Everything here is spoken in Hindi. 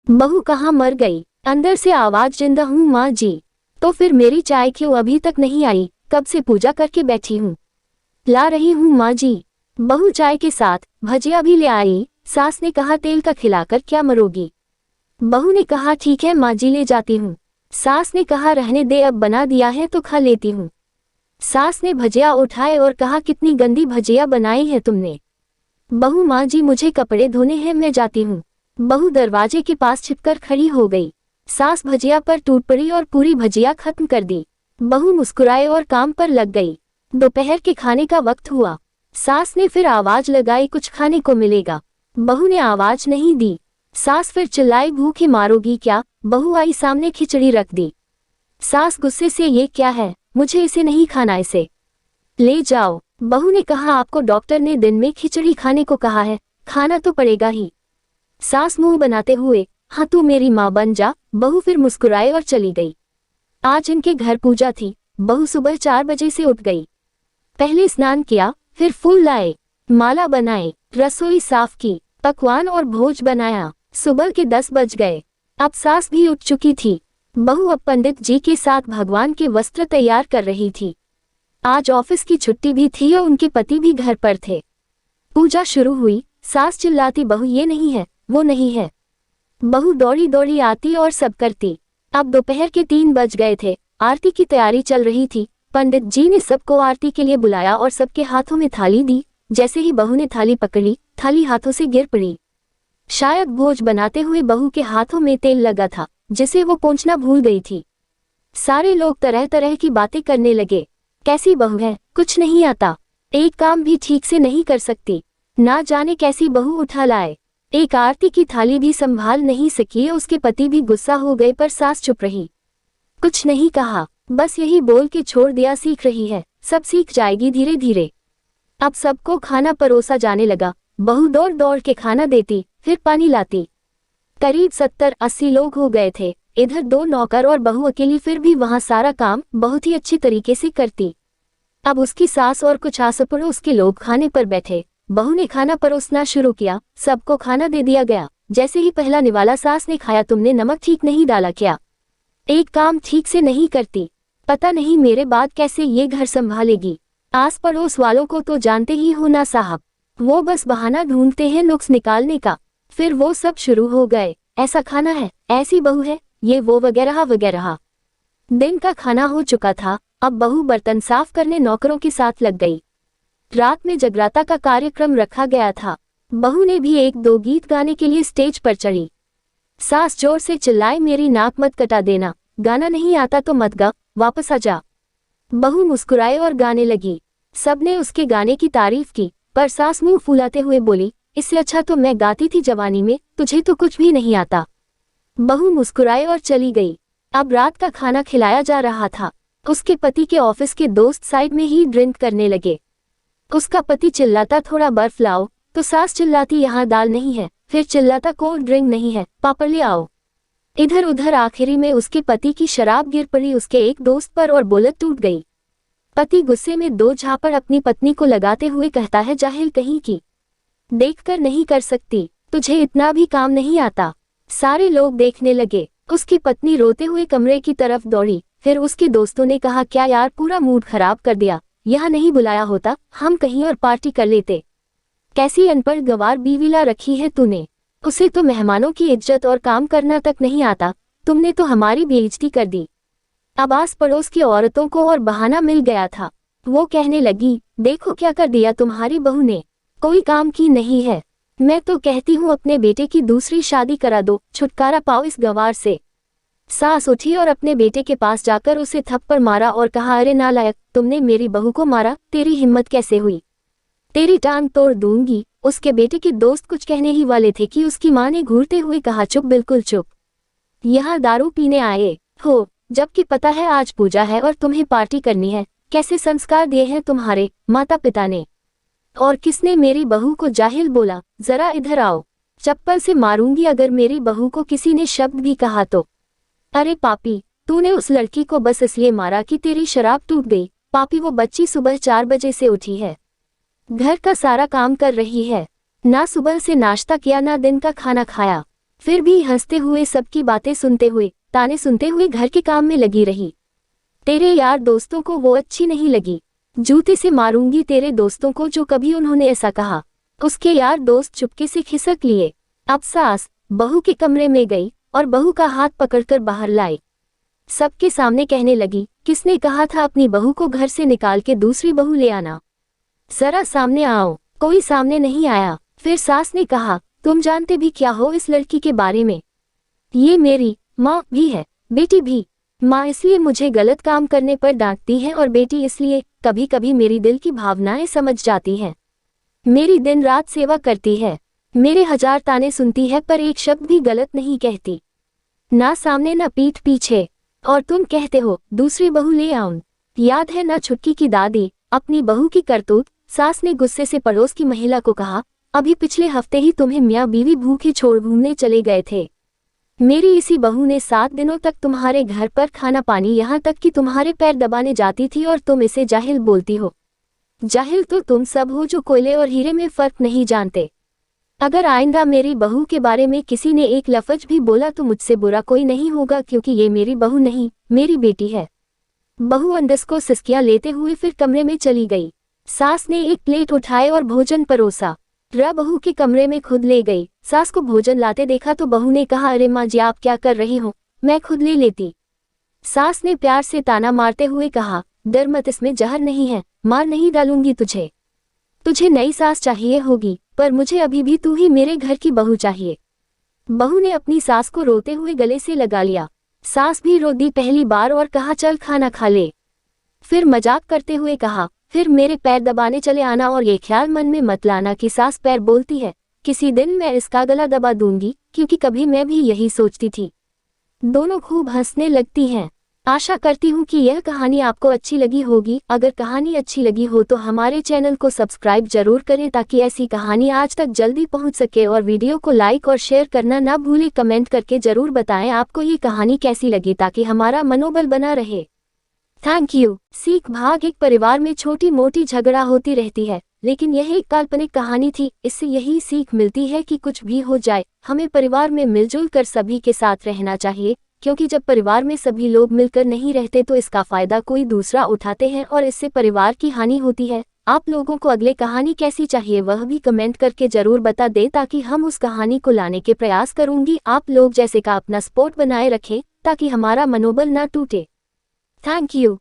बहू कहाँ मर गई? अंदर से आवाज, जिंदा हूँ माँ जी। तो फिर मेरी चाय क्यों अभी तक नहीं आई? कब से पूजा करके बैठी हूँ। ला रही हूँ माँ जी। बहू चाय के साथ भजिया भी ले आई। सास ने कहा तेल का खिलाकर क्या मरोगी। बहू ने कहा ठीक है माँ जी ले जाती हूँ। सास ने कहा रहने दे, अब बना दिया है तो खा लेती हूँ। सास ने भजिया उठाए और कहा कितनी गंदी भजिया बनाई है तुमने। बहू माँ जी मुझे कपड़े धोने हैं, मैं जाती हूँ। बहू दरवाजे के पास छिपकर खड़ी हो गई। सास भजिया पर टूट पड़ी और पूरी भजिया खत्म कर दी। बहू मुस्कुराए और काम पर लग गई। दोपहर के खाने का वक्त हुआ। सास ने फिर आवाज लगाई कुछ खाने को मिलेगा। बहू ने आवाज नहीं दी। सास फिर चिल्लाई भूखे मारोगी क्या? बहू आई सामने खिचड़ी रख दी। सास गुस्से से ये क्या है? मुझे इसे नहीं खाना, इसे ले जाओ। बहू ने कहा आपको डॉक्टर ने दिन में खिचड़ी खाने को कहा है, खाना तो पड़ेगा ही। सास मुंह बनाते हुए हाँ तू मेरी माँ बन जा। बहू फिर मुस्कुराए और चली गई। आज इनके घर पूजा थी। बहू सुबह 4 बजे से उठ गई। पहले स्नान किया, फिर फूल लाए, माला बनाए, रसोई साफ की, पकवान और भोज बनाया। सुबह के 10 बज गए। अब सास भी उठ चुकी थी। बहू अब पंडित जी के साथ भगवान के वस्त्र तैयार कर रही थी। आज ऑफिस की छुट्टी भी थी और उनके पति भी घर पर थे। पूजा शुरू हुई। सास चिल्लाती बहू ये नहीं है, वो नहीं है। बहू दौड़ी दौड़ी आती और सब करती। अब दोपहर के 3 बज गए थे। आरती की तैयारी चल रही थी। पंडित जी ने सबको आरती के लिए बुलाया और सबके हाथों में थाली दी। जैसे ही बहू ने थाली पकड़ी, थाली हाथों से गिर पड़ी। शायद भोज बनाते हुए बहू के हाथों में तेल लगा था, जिसे वो पोंछना भूल गई थी। सारे लोग तरह तरह की बातें करने लगे। कैसी बहू है, कुछ नहीं आता, एक काम भी ठीक से नहीं कर सकती, ना जाने कैसी बहू उठा लाए। एक आरती की थाली भी संभाल नहीं सकी। उसके पति भी गुस्सा हो गए, पर सास चुप रही, कुछ नहीं कहा, बस यही बोल के छोड़ दिया सीख रही है, सब सीख जाएगी धीरे धीरे। अब सबको खाना परोसा जाने लगा। बहू दौड़ दौड़ के खाना देती, फिर पानी लाती। करीब 70-80 लोग हो गए थे। इधर 2 नौकर और बहू अकेली, फिर भी वहां सारा काम बहुत ही अच्छी तरीके से करती। अब उसकी सास और कुछ आस पड़ोस के लोग खाने पर बैठे। बहू ने खाना परोसना शुरू किया। सबको खाना दे दिया गया। जैसे ही पहला निवाला सास ने खाया, तुमने नमक ठीक नहीं डाला क्या? एक काम ठीक से नहीं करती, पता नहीं मेरे बाद कैसे ये घर संभालेगी। आस पड़ोस वालों को तो जानते ही हो ना साहब, वो बस बहाना ढूंढते हैं नुक्स निकालने का। फिर वो सब शुरू हो गए, ऐसा खाना है, ऐसी बहू है, ये वो वगैरह वगैरह। दिन का खाना हो चुका था। अब बहू बर्तन साफ करने नौकरों के साथ लग गई। रात में जगराता का कार्यक्रम रखा गया था। बहू ने भी 1-2 गीत गाने के लिए स्टेज पर चढ़ी। सास जोर से चिल्लाई मेरी नाक मत कटा देना, गाना नहीं आता तो मत गा, वापस आ जा। बहू मुस्कुराए और गाने लगी। सबने उसके गाने की तारीफ की, पर सास मुंह फुलाते हुए बोली इससे अच्छा तो मैं गाती थी जवानी में, तुझे तो कुछ भी नहीं आता। बहू मुस्कुराए और चली गई। अब रात का खाना खिलाया जा रहा था। उसके पति के ऑफिस के दोस्त साइड में ही ड्रिंक करने लगे। उसका पति चिल्लाता थोड़ा बर्फ लाओ, तो सास चिल्लाती यहाँ दाल नहीं है, फिर चिल्लाता कोल्ड ड्रिंक नहीं है, पापड़ ले आओ। इधर उधर आखिरी में उसके पति की शराब गिर पड़ी उसके एक दोस्त पर और बोलत टूट गई। पति गुस्से में 2 झापड़ अपनी पत्नी को लगाते हुए कहता है जाहिल कहीं की, देखकर नहीं कर सकती, तुझे इतना भी काम नहीं आता। सारे लोग देखने लगे। उसकी पत्नी रोते हुए कमरे की तरफ दौड़ी। फिर उसके दोस्तों ने कहा क्या यार, पूरा मूड खराब कर दिया, यहाँ नहीं बुलाया होता, हम कहीं और पार्टी कर लेते। कैसी अनपढ़ गवार बीवी ला रखी है तूने, उसे तो मेहमानों की इज्जत और काम करना तक नहीं आता, तुमने तो हमारी बेइज्जती कर दी। अब आस पड़ोस की औरतों को और बहाना मिल गया था। वो कहने लगी देखो क्या कर दिया तुम्हारी बहू ने, कोई काम की नहीं है। मैं तो कहती हूँ अपने बेटे की दूसरी शादी करा दो, छुटकारा पाओ इस गवार से। सास उठी और अपने बेटे के पास जाकर उसे थप्पड़ मारा और कहा अरे नालायक, तुमने मेरी बहू को मारा, तेरी हिम्मत कैसे हुई, तेरी टांग तोड़ दूंगी। उसके बेटे के दोस्त कुछ कहने ही वाले थे कि उसकी माँ ने घूरते हुए कहा चुप, बिल्कुल चुप, यहाँ दारू पीने आए हो, जबकि पता है आज पूजा है और तुम्हें पार्टी करनी है। कैसे संस्कार दिए हैं तुम्हारे माता पिता ने, और किसने मेरी बहू को जाहिल बोला, जरा इधर आओ, चप्पल से मारूंगी अगर मेरी बहू को किसी ने शब्द भी कहा तो। अरे पापी, तूने उस लड़की को बस इसलिए मारा कि तेरी शराब टूट गई। पापी, वो बच्ची सुबह 4 बजे से उठी है, घर का सारा काम कर रही है, ना सुबह से नाश्ता किया ना दिन का खाना खाया। फिर भी हंसते हुए सबकी बातें सुनते हुए, ताने सुनते हुए घर के काम में लगी रही। तेरे यार दोस्तों को वो अच्छी नहीं लगी। जूते से मारूंगी तेरे दोस्तों को जो कभी उन्होंने ऐसा कहा। उसके यार दोस्त चुपके से खिसक लिए। अब सास बहू के कमरे में गई और बहू का हाथ पकड़कर बाहर लाई। सबके सामने कहने लगी, किसने कहा था अपनी बहू को घर से निकाल के दूसरी बहू ले आना? जरा सामने आओ। कोई सामने नहीं आया। फिर सास ने कहा, तुम जानते भी क्या हो इस लड़की के बारे में? ये मेरी माँ भी है, बेटी भी। माँ इसलिए मुझे गलत काम करने पर डांटती है और बेटी इसलिए कभी कभी मेरी दिल की भावनाएं समझ जाती हैं। मेरी दिन रात सेवा करती है, मेरे 1000 ताने सुनती है पर एक शब्द भी गलत नहीं कहती, ना सामने ना पीठ पीछे। और तुम कहते हो दूसरी बहू ले आऊं। याद है ना छुटकी की दादी, अपनी बहू की करतूत? सास ने गुस्से से पड़ोस की महिला को कहा, अभी पिछले हफ्ते ही तुम्हें मियाँ बीवी भूखे छोड़ घूमने चले गए थे। मेरी इसी बहू ने 7 दिनों तक तुम्हारे घर पर खाना पानी, यहाँ तक कि तुम्हारे पैर दबाने जाती थी और तुम इसे जाहिल बोलती हो। जाहिल तो तुम सब हो जो कोयले और हीरे में फर्क नहीं जानते। अगर आइंदा मेरी बहू के बारे में किसी ने एक लफ्ज भी बोला तो मुझसे बुरा कोई नहीं होगा, क्योंकि ये मेरी बहू नहीं, मेरी बेटी है। बहू अंदस को सिसकियां लेते हुए फिर कमरे में चली गई। सास ने एक प्लेट उठाए और भोजन परोसा। बहू के कमरे में खुद ले गई। सास को भोजन लाते देखा तो बहू ने कहा, अरे माँ जी आप क्या कर रही हो, मैं खुद ले लेती। सास ने प्यार से ताना मारते हुए कहा, डर मत, इसमें जहर नहीं है, मार नहीं डालूंगी तुझे। तुझे नई सास चाहिए होगी, पर मुझे अभी भी तू ही मेरे घर की बहू चाहिए। बहू ने अपनी सास को रोते हुए गले से लगा लिया। सास भी रो दी पहली बार और कहा, चल खाना खा ले। फिर मजाक करते हुए कहा, फिर मेरे पैर दबाने चले आना और ये ख्याल मन में मत लाना कि सास पैर बोलती है, किसी दिन मैं इसका गला दबा दूंगी, क्योंकि कभी मैं भी यही सोचती थी। दोनों खूब हंसने लगती हैं। आशा करती हूँ कि यह कहानी आपको अच्छी लगी होगी। अगर कहानी अच्छी लगी हो तो हमारे चैनल को सब्सक्राइब जरूर करें ताकि ऐसी कहानी आज तक जल्दी पहुँच सके, और वीडियो को लाइक और शेयर करना ना भूलें। कमेंट करके जरूर बताएं आपको ये कहानी कैसी लगी ताकि हमारा मनोबल बना रहे। Thank you. सीख भाग, एक परिवार में छोटी मोटी झगड़ा होती रहती है, लेकिन यह एक काल्पनिक कहानी थी। इससे यही सीख मिलती है कि कुछ भी हो जाए, हमें परिवार में मिलजुल कर सभी के साथ रहना चाहिए, क्योंकि जब परिवार में सभी लोग मिलकर नहीं रहते तो इसका फायदा कोई दूसरा उठाते हैं और इससे परिवार की हानि होती है। आप लोगों को अगले कहानी कैसी चाहिए वह भी कमेंट करके जरूर बता दें ताकि हम उस कहानी को लाने के प्रयास करूंगी। आप लोग जैसे का अपना सपोर्ट बनाए रखें ताकि हमारा मनोबल ना टूटे। Thank you.